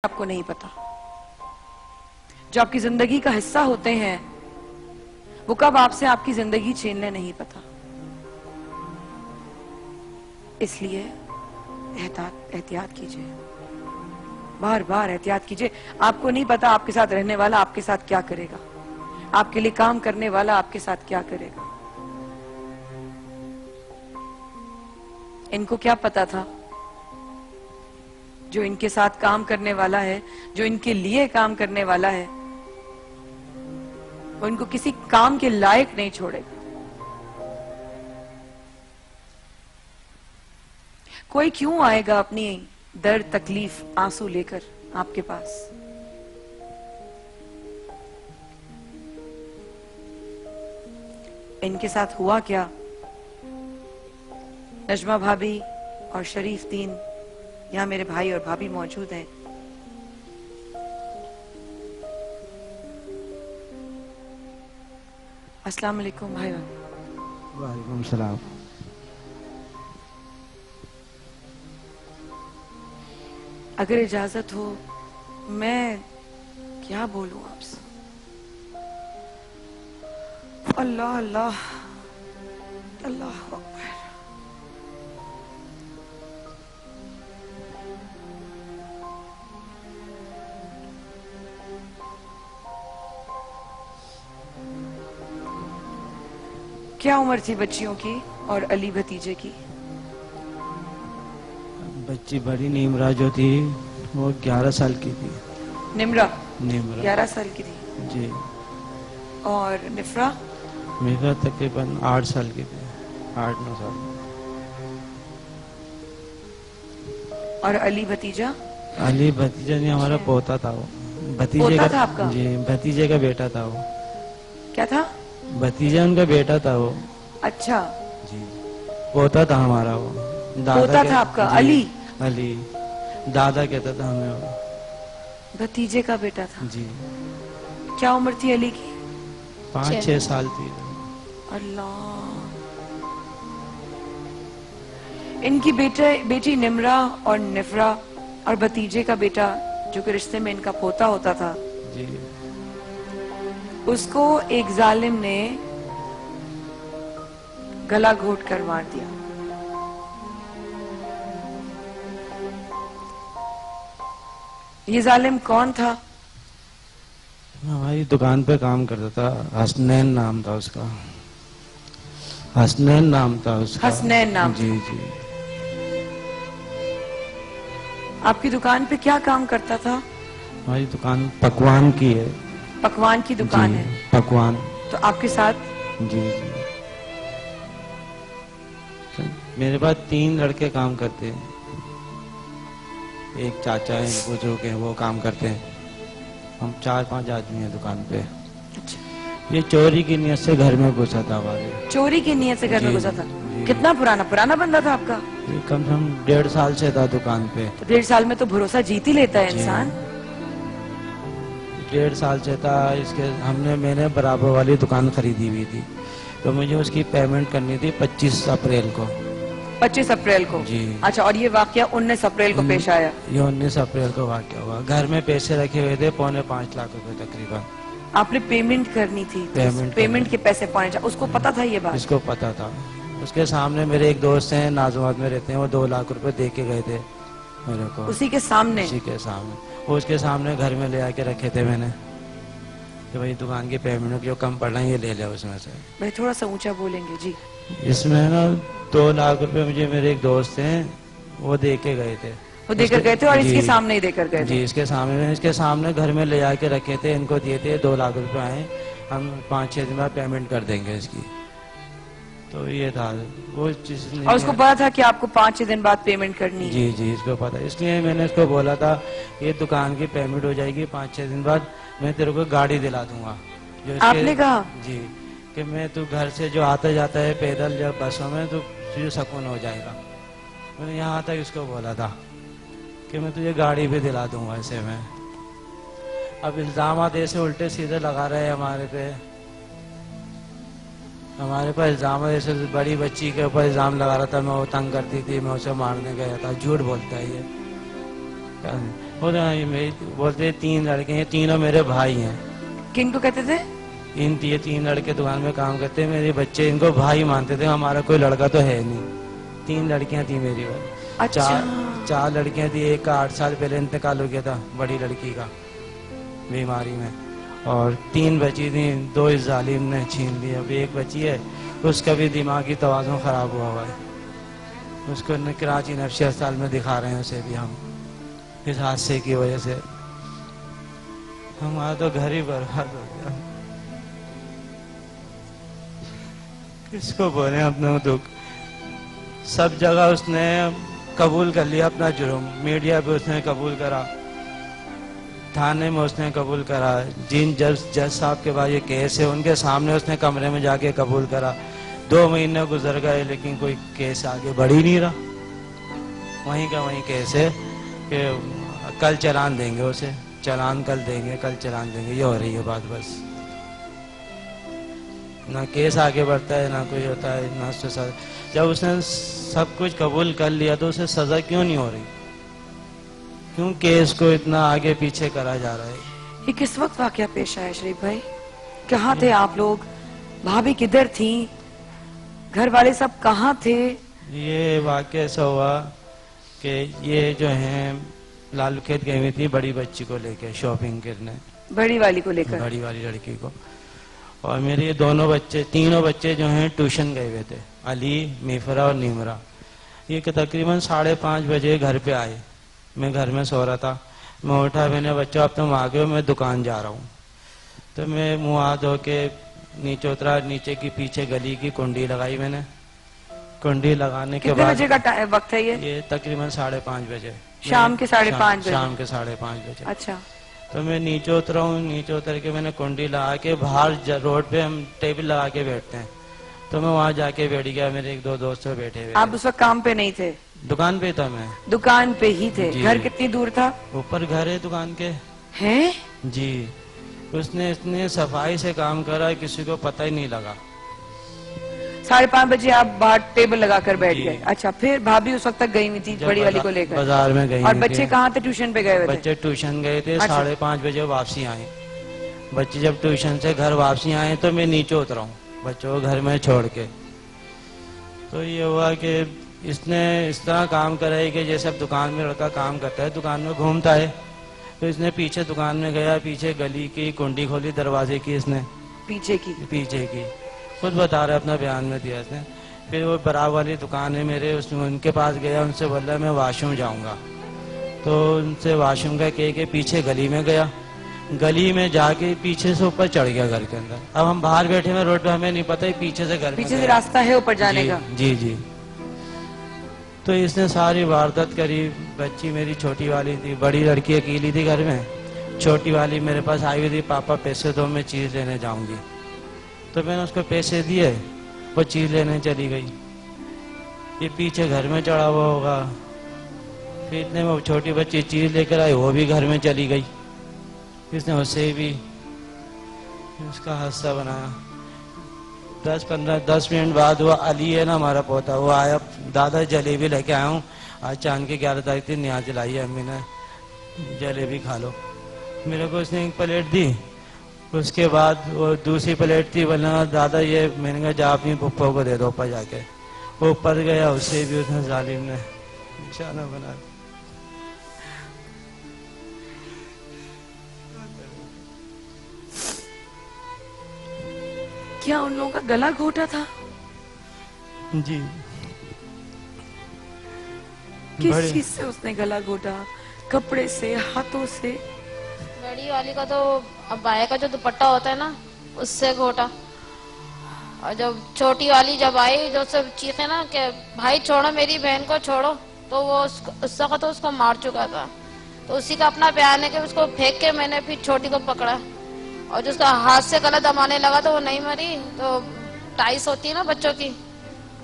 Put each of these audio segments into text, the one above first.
आपको नहीं पता। जो आपकी जिंदगी का हिस्सा होते हैं वो कब आपसे आपकी जिंदगी छीन ले नहीं पता। इसलिए एहतियात कीजिए, बार बार एहतियात कीजिए। आपको नहीं पता आपके साथ रहने वाला आपके साथ क्या करेगा, आपके लिए काम करने वाला आपके साथ क्या करेगा। इनको क्या पता था जो इनके साथ काम करने वाला है, जो इनके लिए काम करने वाला है, वो इनको किसी काम के लायक नहीं छोड़ेगा। कोई क्यों आएगा अपनी दर्द तकलीफ आंसू लेकर आपके पास। इनके साथ हुआ क्या, नजमा भाभी और शरीफ दीन, यहाँ मेरे भाई और भाभी मौजूद हैं। अस्सलाम वालेकुम भाई। वालेकुम सलाम। अगर इजाजत हो मैं क्या बोलूं आपसे। अल्लाह अल्लाह अल्लाह अकबर। क्या उम्र थी बच्चियों की और अली भतीजे की। बच्ची बड़ी निमरा जो थी वो 11 साल की थी। निमरा 11 साल की थी जी। और निफ्रा मेरा तकरीबन 8 साल की थी, 8-9 साल। और अली भतीजा अली भतीजा नहीं, हमारा पोता था वो। भतीजे पोता का था आपका? जी, भतीजे का बेटा था वो। क्या था? भतीजा उनका बेटा था वो। अच्छा जी, पोता था हमारा वो। पोता था आपका? अली अली दादा कहता था हमें वो। भतीजे का बेटा था जी। क्या उम्र थी अली की? 5-6 साल थी। अल्लाह। इनकी बेटी निमरा और निफरा और भतीजे का बेटा जो कि रिश्ते में इनका पोता होता था जी। उसको एक जालिम ने गला घोट कर मार दिया। ये जालिम कौन था? हमारी दुकान पे काम करता था, हसनैन नाम था उसका। हसनैन नाम था उसका। हसनैन नाम? जी जी। आपकी दुकान पे क्या काम करता था? हमारी दुकान पकवान की है। पकवान की दुकान है? पकवान। तो आपके साथ? जी जी। मेरे पास 3 लड़के काम करते हैं। एक चाचा है, बुजुर्ग है, वो काम करते हैं। हम 4-5 आदमी हैं दुकान पे। अच्छा। ये चोरी की नियत से घर में घुसा था हमारे। चोरी की नियत से घर में घुसा था? जी। कितना पुराना बंदा था आपका? ये कम से कम 1.5 साल से था दुकान पे। तो 1.5 साल में तो भरोसा जीत ही लेता है इंसान। 1.5 साल से था। मैंने बराबर वाली दुकान खरीदी हुई थी, तो मुझे उसकी पेमेंट करनी थी 25 अप्रैल को। 25 अप्रैल को? जी। अच्छा, और ये वाकया 19 अप्रैल को पेश आया? ये 19 अप्रैल को वाकया हुआ। घर में पैसे रखे हुए थे 4.25 लाख रुपए तकरीबन। आपने पेमेंट करनी थी? पेमेंट के पैसे पौने उसको पता था ये बात? इसको पता था। उसके सामने मेरे एक दोस्त हैं, नाजमाबाद में रहते हैं, वो 2 लाख रुपए दे के गए थे मेरे को। उसी के सामने? उसी के सामने। वो उसके सामने घर में ले आके रखे थे मैंने कि भाई दुकान की पेमेंट जो कम पड़ रहा है ये ले लिया उसमें से। भाई थोड़ा सा ऊंचा बोलेंगे जी। इसमें ना 2 लाख रुपए मुझे मेरे एक दोस्त हैं वो दे के गए थे। वो देकर गए थे और इसके सामने ही देकर गए थे? जी, इसके सामने घर में ले आके रखे थे। इनको दिए थे 2 लाख रुपए आए, हम 5-6 दिन बाद पेमेंट कर देंगे इसकी। तो ये था वो चीज। और उसको पता था कि आपको 5-6 दिन बाद पेमेंट करनी है? जी जी, इसको पता। इसलिए मैंने इसको बोला था ये दुकान की पेमेंट हो जाएगी 5-6 दिन बाद, मैं तेरे को गाड़ी दिला दूंगा। आपने कहा? जी, कि मैं तू घर से जो आता जाता है पैदल या बसों में तो तुझे सुकून हो जाएगा। मैंने यहाँ तक इसको बोला था कि मैं तुझे गाड़ी भी दिला दूंगा ऐसे में। अब इल्जाम ऐसे उल्टे सीधे लगा रहे हैं हमारे पे। हमारे पर इल्जाम है, जैसे बड़ी बच्ची के ऊपर इल्जाम लगा रहा था, मैं वो तंग करती थी, मैं उसे मारने गया था। झूठ बोलता है ये। बोलते 3 लड़के हैं, तीनों मेरे भाई हैं। किनको कहते थे? ये 3 लड़के दुकान में काम करते हैं, मेरे बच्चे इनको भाई मानते थे, हमारा कोई लड़का तो है नहीं। 3 लड़कियां थी मेरी वाली। अच्छा। 4 लड़कियां थी, एक का 8 साल पहले इंतकाल हो गया था बड़ी लड़की का बीमारी में, और 3 बची थी, 2 इस जालिम ने छीन ली। अभी एक बची है, उसका भी दिमागी तवाज़ुन खराब हुआ है, उसको कराची नफ्सी अस्पताल में दिखा रहे हैं उसे भी हम, इस हादसे की वजह से। हमारा तो घर ही बर्बाद हो गया। किसको बोले अपना दुख। सब जगह उसने कबूल कर लिया अपना जुर्म, मीडिया पे उसने कबूल करा, थाने में उसने कबूल करा, जिन जज साहब के पास ये केस है उनके सामने उसने कमरे में जाके कबूल करा। 2 महीने गुजर गए लेकिन कोई केस आगे बढ़ ही नहीं रहा। वहीं का वहीं केस है कि कल चालान देंगे उसे, चालान कल देंगे, कल चालान देंगे, ये हो रही है बात बस। ना केस आगे बढ़ता है, ना कोई होता है, ना उससे सजा। जब उसने सब कुछ कबूल कर लिया तो उसे सजा क्यों नहीं हो रही? क्यों केस को इतना आगे पीछे करा जा रहा है? ये किस वक्त वाकया पेश आया शरीफ भाई? कहाँ थे आप लोग? भाभी किधर थी? घर वाले सब कहाँ थे? ये वाकया ऐसा हुआ कि ये जो है लालू खेत गई हुई थी बड़ी बच्ची को लेके शॉपिंग करने, बड़ी वाली को लेकर? बड़ी वाली लड़की को। और मेरे ये तीनों बच्चे जो हैं ट्यूशन गए हुए थे, अली, मीफरा और नीमरा। ये तकरीबन 5:30 बजे घर पे आए, मैं घर में सो रहा था। मैं उठा, मैंने बच्चों अब तुम आ गए हो, मैं दुकान जा रहा हूँ। तो मैं मुँह हाथ धो के नीचे उतरा, नीचे की पीछे गली की कुंडी लगाई मैंने। कुंडी लगाने के बाद कितने बजे का वक्त है ये? तकरीबन 5:30 बजे, शाम के 5:30 बजे? शाम के 5:30 बजे। अच्छा। तो मैं नीचे उतरा हूँ, नीचे उतर के मैंने कुंडी लगा के बाहर रोड पे हम टेबल लगा के बैठते हैं, तो मैं वहाँ जाके बैठ गया। मेरे 1-2 दोस्त बैठे हुए। आप उस वक्त काम पे नहीं थे? दुकान पे था मैं। दुकान पे ही थे? घर कितनी दूर था? ऊपर घर है दुकान के। हैं? जी। उसने इतने सफाई से काम करा, किसी को पता ही नहीं लगा। 5:30 बजे आप बाहर टेबल लगाकर बैठ गए? अच्छा। फिर भाभी उस वक्त तक गई हुई थी बड़ी वाली को लेकर? बाजार में गई। और बच्चे कहाँ थे? ट्यूशन पे गए हुए थे? बच्चे ट्यूशन गए थे। अच्छा। 5:30 बजे वापसी आए। बच्चे जब ट्यूशन से घर वापसी आए तो मैं नीचे उतरा हूँ बच्चों को घर में छोड़ के। तो ये हुआ कि इसने इस तरह काम करा है कि जैसे अब दुकान में लड़का काम करता है, दुकान में घूमता है, तो इसने पीछे दुकान में गया, पीछे गली की कुंडी खोली, दरवाजे की इसने पीछे की खुद बता रहा है, अपना बयान में दिया इसने। फिर वो बराबर वाली दुकान है मेरे, उसमें उनके पास गया, उनसे बोला मैं वॉशरूम जाऊंगा। तो उनसे वॉशरूम का कह के पीछे गली में गया, गली में जाके पीछे से ऊपर चढ़ गया घर के अंदर। अब हम बाहर बैठे हैं रोड पे, हमें नहीं पता पीछे से घर, पीछे से रास्ता है ऊपर जाने का? जी। तो इसने सारी वारदात करी। बच्ची मेरी छोटी वाली थी, बड़ी लड़की अकेली थी घर में, छोटी वाली मेरे पास आई हुई थी, पापा पैसे दो मैं चीज लेने जाऊंगी। तो मैंने उसको पैसे दिए, वो चीज लेने चली गई। ये पीछे घर में चढ़ा हुआ होगा, फिर इतने वो छोटी बच्ची चीज लेकर आई, वो भी घर में चली गई। इसने उससे भी उसका हादसा बनाया। 10 मिनट बाद वो अली है ना हमारा पोता, वो आया, दादा जलेबी लेके आया हूँ, आज चांद की 11 तारीख थी, न्याज जलाई है अम्मी ने, जलेबी खा लो। मेरे को उसने 1 प्लेट दी, उसके बाद वो दूसरी प्लेट थी, बोला दादा ये, मैंने कहा जा अपनी पप्पो को दे दो ऊपर जाके। वो ऊपर गया, उससे भी उसने जालिम ने निशाना बना। क्या उन लोगों का गला घोटा था? जी। किस चीज से उसने गला घोटा? कपड़े से, हाथों से? बड़ी वाली का तो अब्बाया का जो दुपट्टा होता है ना, उससे घोटा। और जब छोटी वाली जब आई, जो सब चीखे ना कि भाई छोड़ो मेरी बहन को छोड़ो, तो वो उस वक्त तो उसको मार चुका था। तो उसी का अपना बयान है कि उसको फेंक के मैंने फिर छोटी को पकड़ा, और जो उसका हाथ से गला दबाने लगा तो वो नहीं मरी। तो टाइस होती है ना बच्चों की,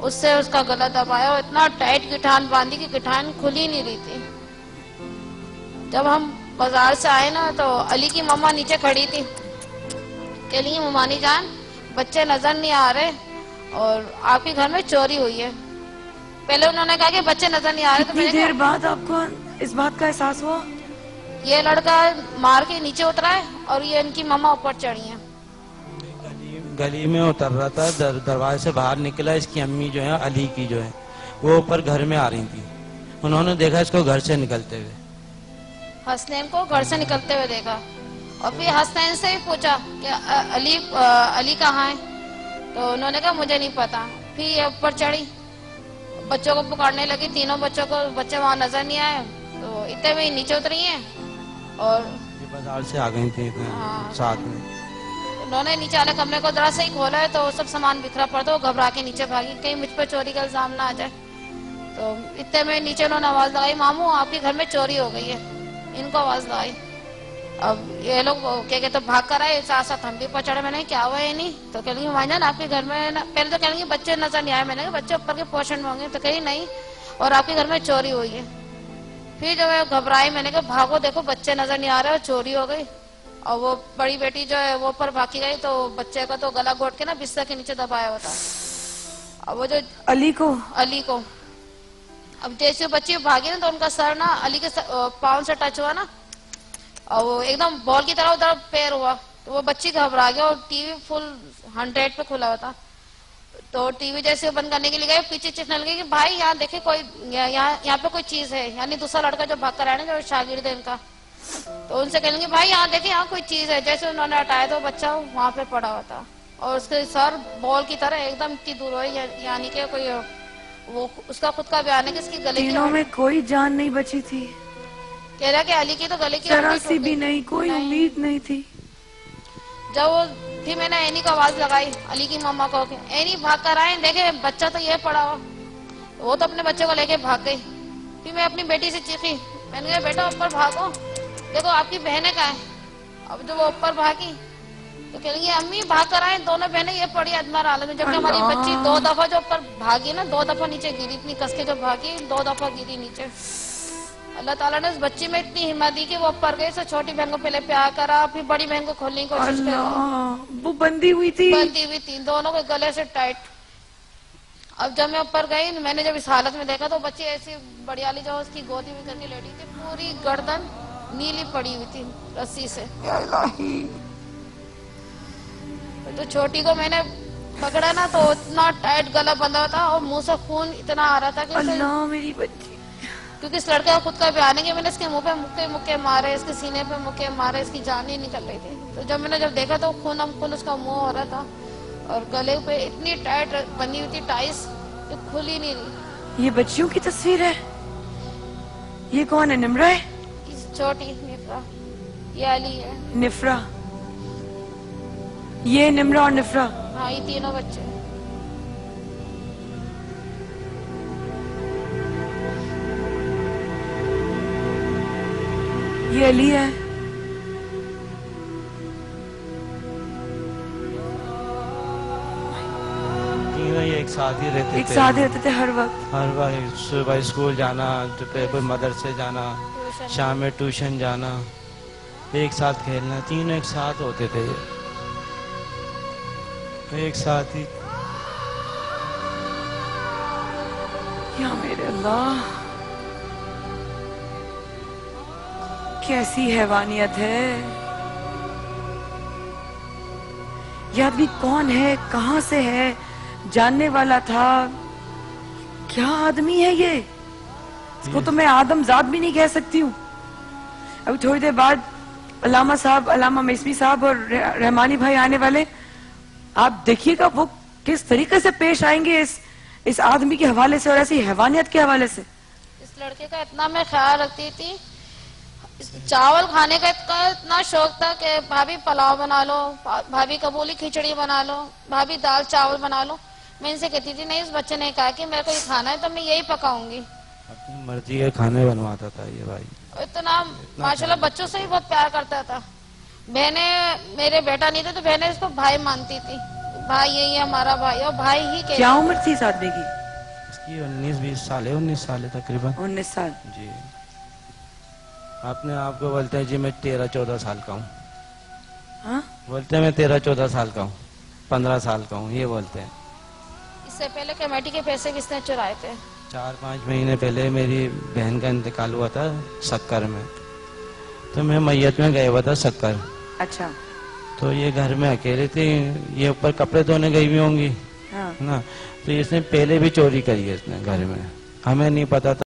उससे उसका गला दबाया और इतना टाइट गिठान बांधी कि गिठान खुल ही नहीं रही थी। जब हम बाजार से आए ना, तो अली की मम्मा नीचे खड़ी थी, कह रही ममानी जान बच्चे नजर नहीं आ रहे और आपके घर में चोरी हुई है। पहले उन्होंने कहा कि बच्चे नजर नहीं आ रहे। कितनी देर बाद आपको इस बात का एहसास हुआ? ये लड़का मार के नीचे उतरा है और ये इनकी मम्मा ऊपर चढ़ी है। गली में उतर रहा था, दरवाजे से बाहर निकला, इसकी अम्मी जो है अली की जो है वो ऊपर घर में आ रही थी। उन्होंने देखा इसको घर से निकलते हुए, हसनैन को घर से निकलते हुए देखा और फिर हसनैन से भी पूछा कि अली कहाँ है, तो उन्होंने कहा मुझे नहीं पता। फिर ये ऊपर चढ़ी, बच्चों को पुकारने लगी, तीनों बच्चों को, बच्चे वहां नजर नहीं आए तो इतने में नीचे उतरी हैं और ये बाजार से आ गई थी साथ में। उन्होंने नीचे वाले कमरे को जरा से ही खोला है तो सब सामान बिखरा पड़ा, तो घबरा के नीचे भागी कहीं मुझ पर चोरी का इल्जाम ना आ जाए। तो इतने में नीचे उन्होंने आवाज लगाई, मामू आपके घर में चोरी हो गई है। इनको आवाज लगाई, अब ये लोग क्या कहते भाग कर आए, साथ साथ हम भी पहुंचे। मैंने क्या हुआ है नहीं, तो कह लेंगे भाईजान आपके घर में पहले तो कह लेंगे बच्चे नजर नहीं आए। मैंने कहा बच्चे ऊपर के पोर्शन में होंगे, तो कही नहीं और आपके घर में चोरी हुई है। फिर जब मैं घबराई मैंने कहा भागो देखो बच्चे नजर नहीं आ रहे और चोरी हो गई। और वो बड़ी बेटी जो है वो ऊपर भागी गई तो बच्चे का तो गला घोट के ना बिस्तर के नीचे दबाया होता। अब वो जो अली को अब जैसे बच्ची भागी ना तो उनका सर ना अली के पाँव से टच हुआ ना और वो एकदम बॉल की तरह उधर पैर हुआ, तो वो बच्ची घबरा गया और टीवी फुल 100 पे खुला हुआ था। तो टीवी जैसे बंद करने के लिए गए, पीछे चिल्लाने लगे कि भाई यहाँ देखे कोई, यहाँ पे कोई चीज है। यानी दूसरा लड़का जो भाग कर आया ना, जो शागिर्द है इनका, तो उनसे कहेंगे भाई यहाँ देखे यहाँ कोई चीज है। जैसे उन्होंने हटाया तो बच्चा वहां पे पड़ा हुआ था और उसके सर बॉल की तरह एकदम इतनी दूर हुई, यानी कि कोई वो उसका खुद का बयान है कि इसकी गले तीनों में कोई जान नहीं बची थी। कह रहा कि अली की तो गले की जरा सी भी नहीं, कोई उम्मीद नहीं थी। जब वो फिर मैंने एनी को आवाज लगाई, अली की मम्मा को, एनी भाग कर आए, देखे बच्चा तो ये पड़ा हुआ। वो तो अपने बच्चे को लेके भाग गई। फिर मैं अपनी बेटी से चीखी, मैंने कहा बेटा ऊपर भागो, देखो आपकी बहनें कहाँ है। अब जब वो ऊपर भागी तो कह रही अम्मी भाग कर आए, दोनों बहनें ये पड़ी अदमर हालत में। जबकि हमारी बच्ची 2 दफा जो ऊपर भागी ना, 2 दफा नीचे गिरी, इतनी कस के जो भागी 2 दफा गिरी नीचे। अल्लाह ताला ने उस बच्ची में इतनी हिम्मत दी कि वो ऊपर गई, से छोटी बहन को पहले प्यार करा, फिर बड़ी बहन को खोलने की कोशिश करी। वो बंदी हुई थी, दोनों के गले से टाइट। अब जब मैं ऊपर गई, मैंने जब इस हालत में देखा तो बच्ची ऐसी बड़ियाली जो उसकी गोदी में करके लेटी थी, पूरी गर्दन नीली पड़ी हुई थी रस्सी से। तो छोटी को मैंने पकड़ा ना तो इतना टाइट गला बंधा था और मुंह से खून इतना आ रहा था कि अल्लाह मेरी बच्ची। क्योंकि इस लड़के का खुद का बयान है कि मैंने इसके मुंह पे मुक्के मारे, इसके सीने पे मुक्के मारे, इसकी जान ही निकल रही थी। तो जब मैंने देखा तो खून उसका मुंह हो रहा था और गले पे इतनी टाइट बनी हुई थी टाइस कि खुल ही नहीं रही। ये बच्चियों की तस्वीर है। ये कौन है? निम्रा है? छोटी निफ्रा, ये अली है। निफ्रा, ये निम्रा और निफ्रा। हाँ ये तीनों बच्चे। ये अली है। तीनों ये एक साथ ही रहते थे। एक साथ रहते थे हर वक्त। सुबह स्कूल जाना, दोपहर मदरसे जाना, शाम में ट्यूशन जाना, एक साथ खेलना, तीनों एक साथ होते थे, एक साथ ही। या मेरे अल्लाह, कैसी हैवानियत है। ये आदमी कौन है, कहां से है, जानने वाला था? क्या आदमी है ये? इसको तो मैं आदमजाद भी नहीं कह सकती हूँ। अभी थोड़ी देर बाद अल्लामा साहब, अल्लामा मिस्मी साहब और रहमानी भाई आने वाले। आप देखिएगा वो किस तरीके से पेश आएंगे इस आदमी के हवाले से और ऐसी हैवानियत के हवाले से। इस लड़के का इतना मैं ख्याल रखती थी, चावल खाने का इतना शौक था कि भाभी पुलाव बना लो, भाभी कबूली खिचड़ी बना लो, भाभी दाल चावल बना लो। मैं इनसे कहती थी नहीं, इस बच्चे ने कहा कि मेरे को ये खाना है तो मैं यही पकाऊंगी। अपनी मर्जी के खाने बनवाता था ये भाई। इतना माशाल्लाह बच्चों से ही बहुत प्यार करता था। बहने, मेरे बेटा नहीं थे तो बहने इसको भाई मानती थी, भाई यही हमारा भाई, और भाई ही कहती। क्या उम्र थी इस आदमी की? इसकी 19-20 साल है, 19 साल है तकरीबन। 19 साल जी। अपने आप को बोलते हैं जी मैं 13-14 साल का हूँ। हाँ? बोलते हैं मैं 13-14 साल का हूँ, 15 साल का हूँ, ये बोलते हैं। इससे पहले कमेटी के पैसे किसने चुराए थे? 4-5 महीने पहले मेरी बहन का इंतकाल हुआ था सक्कर में, तो मैं मैयत में गया हुआ था शक्कर। अच्छा। तो ये घर में अकेले थी, ये ऊपर कपड़े धोने गई हुई होंगी हाँ। ना। तो इसने पहले भी चोरी करी है इसने घर में, हमें नहीं पता था।